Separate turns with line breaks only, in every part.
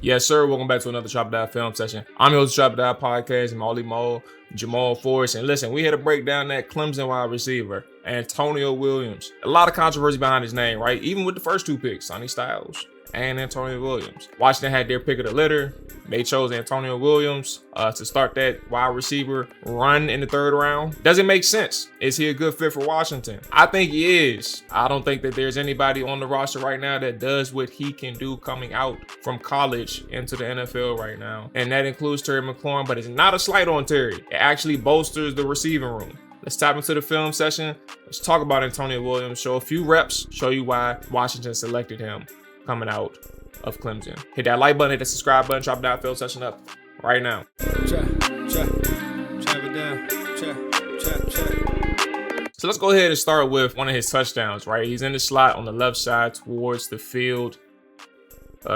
Yes, sir. Welcome back to another Chop It Out film session. I'm your host, Chop It Out Podcast, Molly Mo, Jamal Forrest. And listen, we had to break down that Clemson wide receiver, Antonio Williams. A lot of controversy behind his name, right? Even with the first two picks, Sonny Styles and Antonio Williams. Washington had their pick of the litter. They chose Antonio Williams to start that wide receiver run in the third round. Does it make sense? Is he a good fit for Washington? I think he is. I don't think that there's anybody on the roster right now that does what he can do coming out from college into the NFL right now. And that includes Terry McLaurin, but it's not a slight on Terry. It actually bolsters the receiving room. Let's tap into the film session. Let's talk about Antonio Williams, show a few reps, show you why Washington selected him coming out of Clemson. Hit that like button, hit that subscribe button, drop that film session up right now. So let's go ahead and start with one of his touchdowns, right? He's in the slot on the left side towards the field.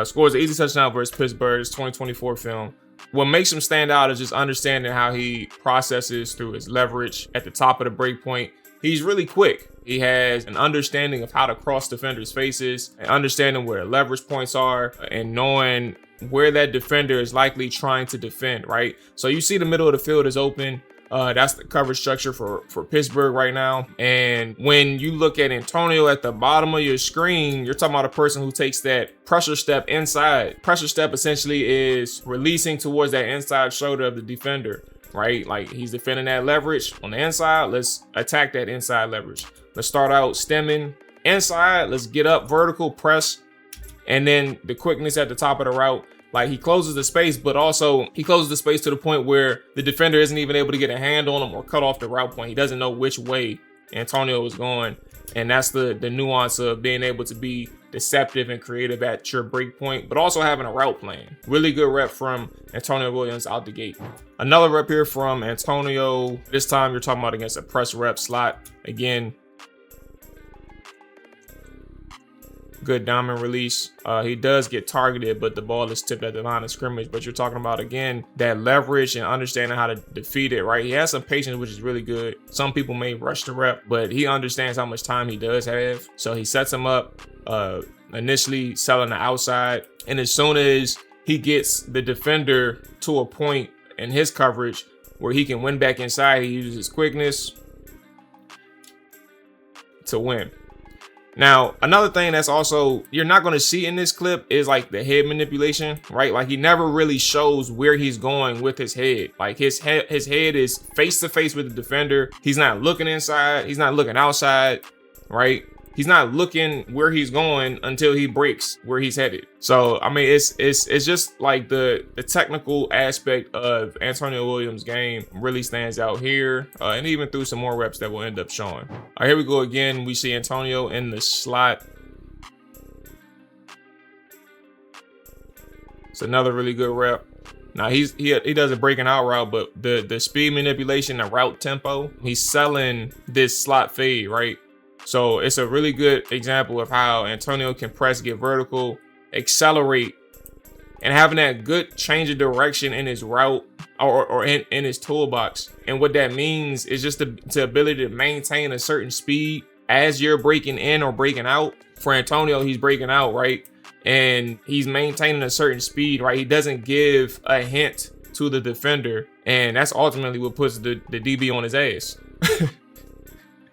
Scores an easy touchdown versus Pittsburgh. It's 2024 film. What makes him stand out is just understanding how he processes through his leverage at the top of the break point. He's really quick. He has an understanding of how to cross defenders' faces and understanding where leverage points are and knowing where that defender is likely trying to defend, right? So you see the middle of the field is open. That's the coverage structure for Pittsburgh right now. And when you look at Antonio at the bottom of your screen, you're talking about a person who takes that pressure step inside. Pressure step essentially is releasing towards that inside shoulder of the defender, right? Like he's defending that leverage on the inside. Let's attack that inside leverage. Let's start out stemming inside. Let's get up vertical, press, and then the quickness at the top of the route. Like he closes the space, but also he closes the space to the point where the defender isn't even able to get a hand on him or cut off the route point. He doesn't know which way Antonio is going. And that's the nuance of being able to be deceptive and creative at your break point, but also having a route plan. Really good rep from Antonio Williams out the gate. Another rep here from Antonio. This time you're talking about against a press rep slot. Again, good diamond release. He does get targeted, but the ball is tipped at the line of scrimmage. But you're talking about, again, that leverage and understanding how to defeat it, right? He has some patience, which is really good. Some people may rush the rep, but he understands how much time he does have. So he sets him up, initially selling the outside. And as soon as he gets the defender to a point in his coverage where he can win back inside, he uses his quickness to win. Now, another thing that's also you're not going to see in this clip is like the head manipulation, right? Like he never really shows where he's going with his head. Like his head is face to face with the defender. He's not looking inside. He's not looking outside, right? He's not looking where he's going until he breaks where he's headed. So, I mean, it's just like the technical aspect of Antonio Williams' game really stands out here, and even through some more reps that will end up showing. All right, here we go again. We see Antonio in the slot. It's another really good rep. Now he does a breaking out route, but the speed manipulation, the route tempo, he's selling this slot fade, right? So it's a really good example of how Antonio can press, get vertical, accelerate, and having that good change of direction in his route or in his toolbox. And what that means is just the ability to maintain a certain speed as you're breaking in or breaking out. For Antonio, he's breaking out, right? And he's maintaining a certain speed, right? He doesn't give a hint to the defender. And that's ultimately what puts the DB on his ass.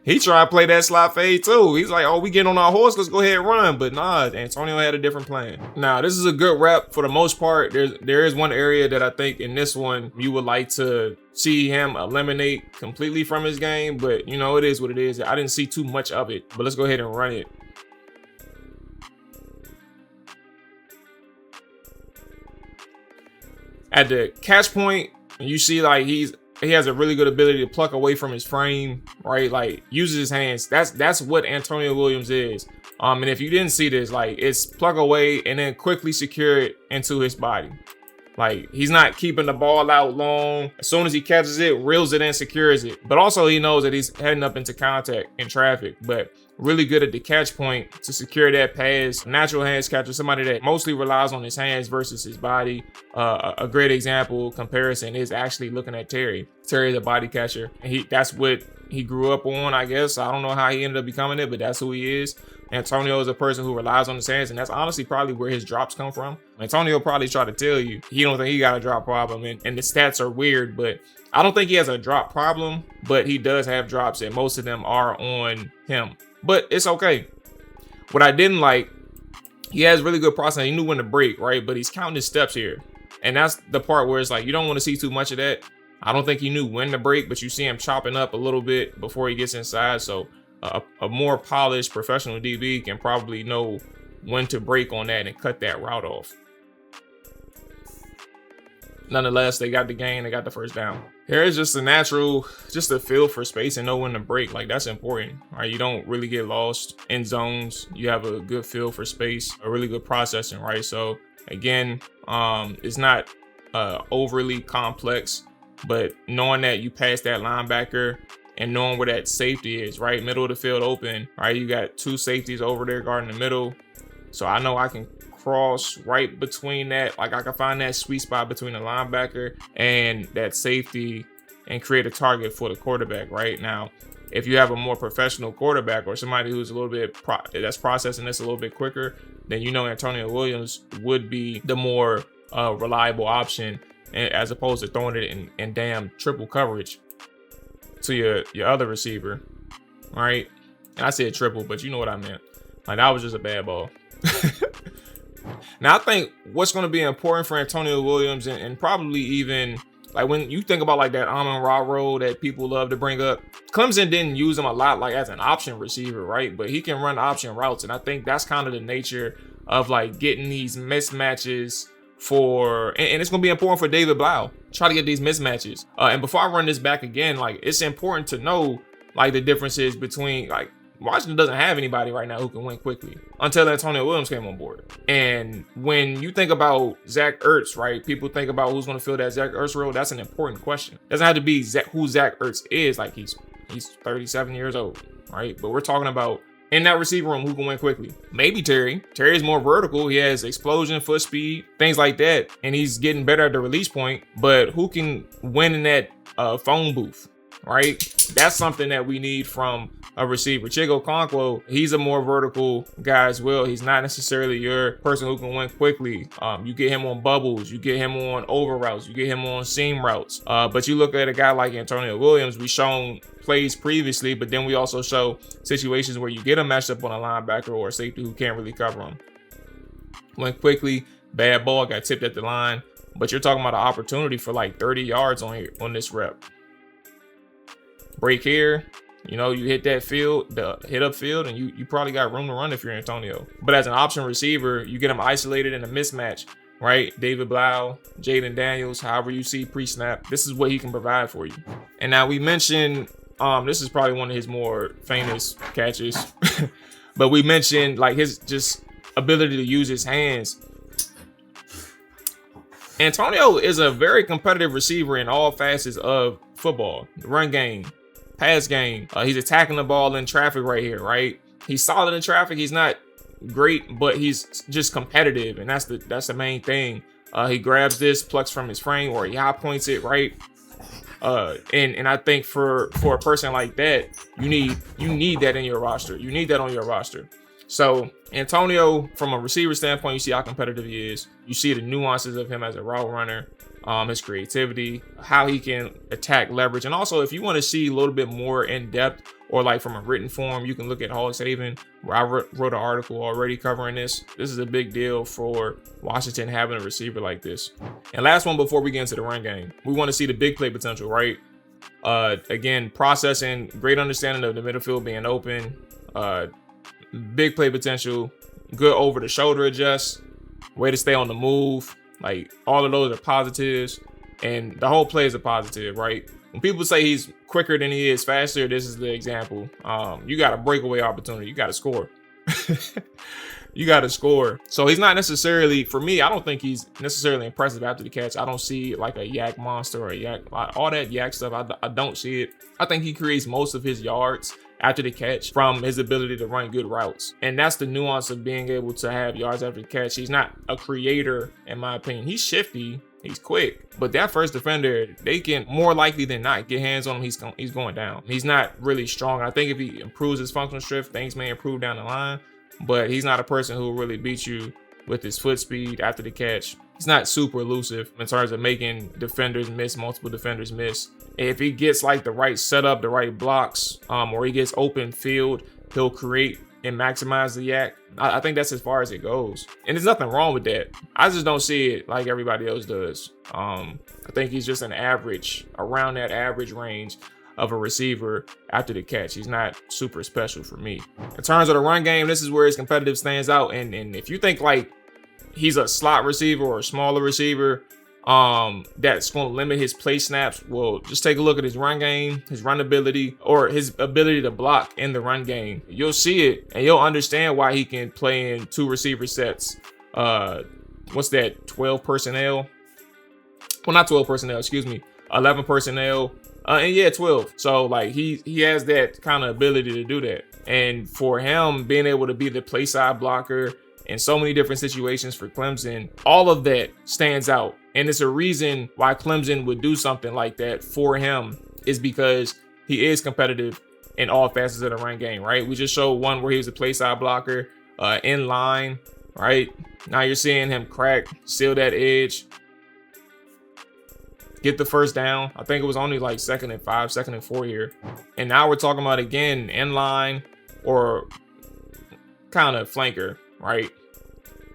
He tried to play that slot fade too. He's like, oh, we getting on our horse, let's go ahead and run. But nah, Antonio had a different plan. Now, this is a good rep for the most part. There is one area that I think in this one you would like to see him eliminate completely from his game. But, you know, it is what it is. I didn't see too much of it. But let's go ahead and run it. At the catch point, you see like he has a really good ability to pluck away from his frame, right? Like uses his hands. That's what Antonio Williams is. And if you didn't see this, like it's pluck away and then quickly secure it into his body. Like he's not keeping the ball out long. As soon as he catches it, reels it in, secures it. But also he knows that he's heading up into contact in traffic. But really good at the catch point to secure that pass. Natural hands catcher, somebody that mostly relies on his hands versus his body. A great example comparison is actually looking at Terry. Terry, the body catcher. That's what he grew up on, I guess. I don't know how he ended up becoming it, but that's who he is. Antonio is a person who relies on his hands, and that's honestly probably where his drops come from. Antonio probably tried to tell you he don't think he got a drop problem, and the stats are weird, but I don't think he has a drop problem, but he does have drops, and most of them are on him. But it's okay. What I didn't like, he has really good processing. He knew when to break, right? But he's counting his steps here. And that's the part where it's like, you don't want to see too much of that. I don't think he knew when to break, but you see him chopping up a little bit before he gets inside. So a more polished professional DB can probably know when to break on that and cut that route off. Nonetheless, they got the gain, they got the first down. Here is just a feel for space and know when to break. Like, that's important, right? You don't really get lost in zones. You have a good feel for space, a really good processing, right? So again, it's not overly complex, but knowing that you pass that linebacker and knowing where that safety is, right? Middle of the field open, right? You got two safeties over there guarding the middle. So I know I can cross right between that. Like, I can find that sweet spot between the linebacker and that safety and create a target for the quarterback right now. If you have a more professional quarterback or somebody who's a little bit that's processing this a little bit quicker, then you know Antonio Williams would be the more reliable option, as opposed to throwing it in damn triple coverage to your other receiver, right? And I said triple, but you know what I meant. Like, that was just a bad ball. Now, I think what's going to be important for Antonio Williams, and probably even like when you think about like that Amon-Ra role that people love to bring up, Clemson didn't use him a lot like as an option receiver, right? But he can run option routes, and I think that's kind of the nature of like getting these mismatches for, and it's going to be important for David Blau. Try to get these mismatches. And before I run this back again, like, it's important to know like the differences between, like, Washington doesn't have anybody right now who can win quickly until Antonio Williams came on board. And when you think about Zach Ertz, right, people think about who's going to fill that Zach Ertz role. That's an important question. It doesn't have to be who Zach Ertz is. Like, he's 37 years old, right? But we're talking about in that receiver room who can win quickly. Maybe Terry. Terry is more vertical. He has explosion, foot speed, things like that. And he's getting better at the release point. But who can win in that phone booth, right? That's something that we need from a receiver. Chigo Okonkwo, he's a more vertical guy as well. He's not necessarily your person who can win quickly. You get him on bubbles, you get him on over routes, you get him on seam routes. But you look at a guy like Antonio Williams, we've shown plays previously, but then we also show situations where you get a matchup on a linebacker or a safety who can't really cover him. Went quickly, bad ball, got tipped at the line, but you're talking about an opportunity for like 30 yards on this rep. Break here, you know, you hit that field, the hit up field, and you probably got room to run if you're Antonio. But as an option receiver, you get him isolated in a mismatch, right? David Blau, Jaden Daniels, however you see pre-snap, this is what he can provide for you. And now we mentioned, this is probably one of his more famous catches, but we mentioned like his just ability to use his hands. Antonio is a very competitive receiver in all facets of football, the run game, pass game. He's attacking the ball in traffic right here, right? He's solid in traffic. He's not great, but he's just competitive, and that's the main thing. He grabs this, plucks from his frame, or he high points it, right? And I think for a person like that, you need that in your roster. You need that on your roster. So Antonio, from a receiver standpoint, you see how competitive he is. You see the nuances of him as a route runner, his creativity, how he can attack leverage. And also, if you want to see a little bit more in depth or like from a written form, you can look at Hall Haven, where I wrote an article already covering this. This is a big deal for Washington having a receiver like this. And last one before we get into the run game, we want to see the big play potential, right? Again, processing, great understanding of the middle field being open, big play potential, good over the shoulder adjust, way to stay on the move. Like, all of those are positives, and the whole play is a positive, right? When people say he's quicker than he is faster, this is the example. You got a breakaway opportunity. You got to score. You got to score. So he's not necessarily, for me, I don't think he's necessarily impressive after the catch. I don't see like a yak monster or a yak, all that yak stuff. I don't see it. I think he creates most of his yards after the catch from his ability to run good routes. And that's the nuance of being able to have yards after the catch. He's not a creator, in my opinion. He's shifty, he's quick, but that first defender, they can more likely than not get hands on him. He's going down. He's not really strong. I think if he improves his functional strength, things may improve down the line. but he's not a person who will really beat you with his foot speed after the catch. He's not super elusive in terms of making defenders miss, multiple defenders miss. If he gets like the right setup, the right blocks, or he gets open field, he'll create and maximize the yak. I think that's as far as it goes. And there's nothing wrong with that. I just don't see it like everybody else does. I think he's just an average, around that average range of a receiver after the catch. He's not super special for me. In terms of the run game, this is where his competitive stands out. And if you think like he's a slot receiver or a smaller receiver, that's going to limit his play snaps, well, just take a look at his run game, his run ability, or his ability to block in the run game. You'll see it and you'll understand why he can play in 2 receiver sets. What's that, 12 personnel? Well, not 12 personnel, excuse me, 11 personnel. And yeah, 12. So like he has that kind of ability to do that. And for him being able to be the play side blocker in so many different situations for Clemson, all of that stands out. And it's a reason why Clemson would do something like that for him, is because he is competitive in all facets of the run game, right? We just showed one where he was a play side blocker in line, right? Now you're seeing him crack, seal that edge, get the first down. I think it was only like 2nd and 5, 2nd and 4 here. And now we're talking about again in line or kind of flanker, right?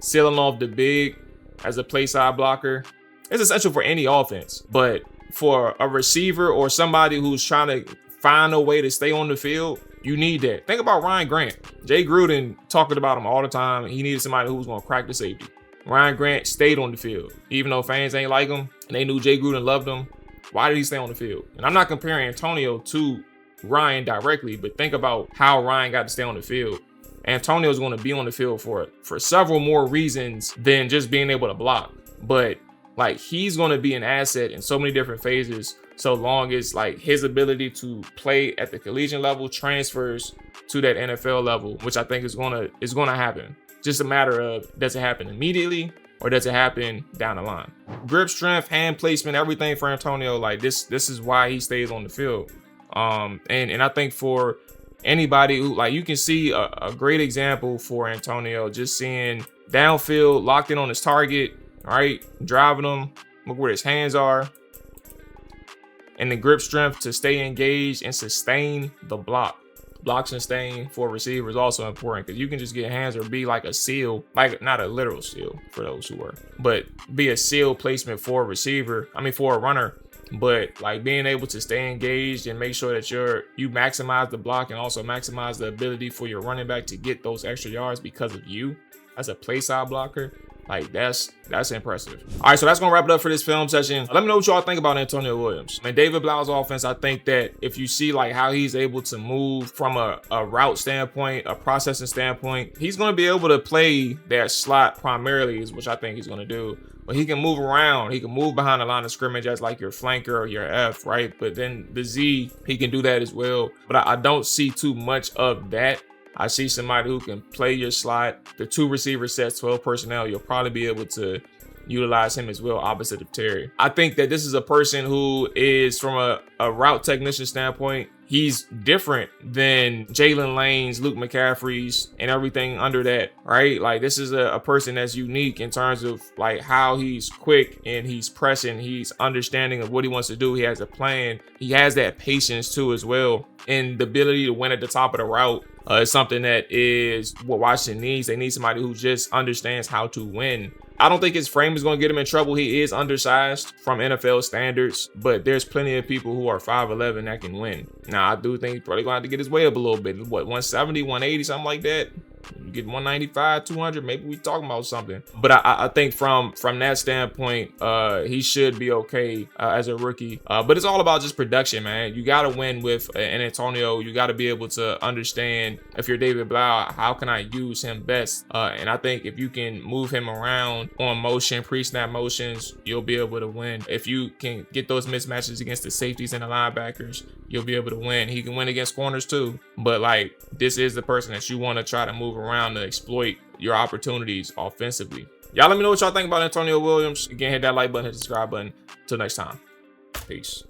Sealing off the big as a play side blocker. It's essential for any offense, but for a receiver or somebody who's trying to find a way to stay on the field, you need that. Think about Ryan Grant. Jay Gruden talking about him all the time. He needed somebody who was going to crack the safety. Ryan Grant stayed on the field, even though fans ain't like him and they knew Jay Gruden loved him. Why did he stay on the field? And I'm not comparing Antonio to Ryan directly, but think about how Ryan got to stay on the field. Antonio's going to be on the field for several more reasons than just being able to block. But like, he's going to be an asset in so many different phases, so long as like his ability to play at the collegiate level transfers to that NFL level, which I think is going to happen. Just a matter of, does it happen immediately or does it happen down the line? Grip strength, hand placement, everything for Antonio, like this is why he stays on the field. And I think for anybody who, like, you can see a great example for Antonio, just seeing downfield, locked in on his target, right? Driving him, look where his hands are. And the grip strength to stay engaged and sustain the block. Block sustain for receivers is also important, because you can just get hands or be like a seal, like not a literal seal for those who were, but be a seal placement for a receiver, for a runner. But like being able to stay engaged and make sure that you maximize the block and also maximize the ability for your running back to get those extra yards because of you as a play side blocker. Like that's impressive. All right, so that's gonna wrap it up for this film session. Let me know what y'all think about Antonio Williams. David Blau's offense, I think that if you see like how he's able to move from a route standpoint, a processing standpoint, he's gonna be able to play that slot primarily, is which I think he's gonna do. But he can move around. He can move behind the line of scrimmage as like your flanker or your F, right? But then the Z, he can do that as well. But I don't see too much of that. I see somebody who can play your slot. The 2 receiver sets, 12 personnel, you'll probably be able to utilize him as well, opposite of Terry. I think that this is a person who is, from a route technician standpoint, he's different than Jalen Lane's, Luke McCaffrey's, and everything under that, right? Like, this is a person that's unique in terms of like how he's quick and he's pressing, he's understanding of what he wants to do. He has a plan. He has that patience too as well. And the ability to win at the top of the route is something that is what Washington needs. They need somebody who just understands how to win. I don't think his frame is going to get him in trouble. He is undersized from NFL standards, but there's plenty of people who are 5'11" that can win. Now, I do think he's probably going to have to get his weight up a little bit. What, 170, 180, something like that? You get 195, 200, maybe we talking about something. But I think from that standpoint, he should be okay as a rookie. But it's all about just production, man. You got to win with an Antonio. You got to be able to understand, if you're David Blau, how can I use him best? And I think if you can move him around on motion, pre-snap motions, you'll be able to win. If you can get those mismatches against the safeties and the linebackers, you'll be able to win. He can win against corners too. But like, this is the person that you want to try to move around to exploit your opportunities offensively. Y'all let me know what y'all think about Antonio Williams. Again, hit that like button, hit the subscribe button. Till next time. Peace.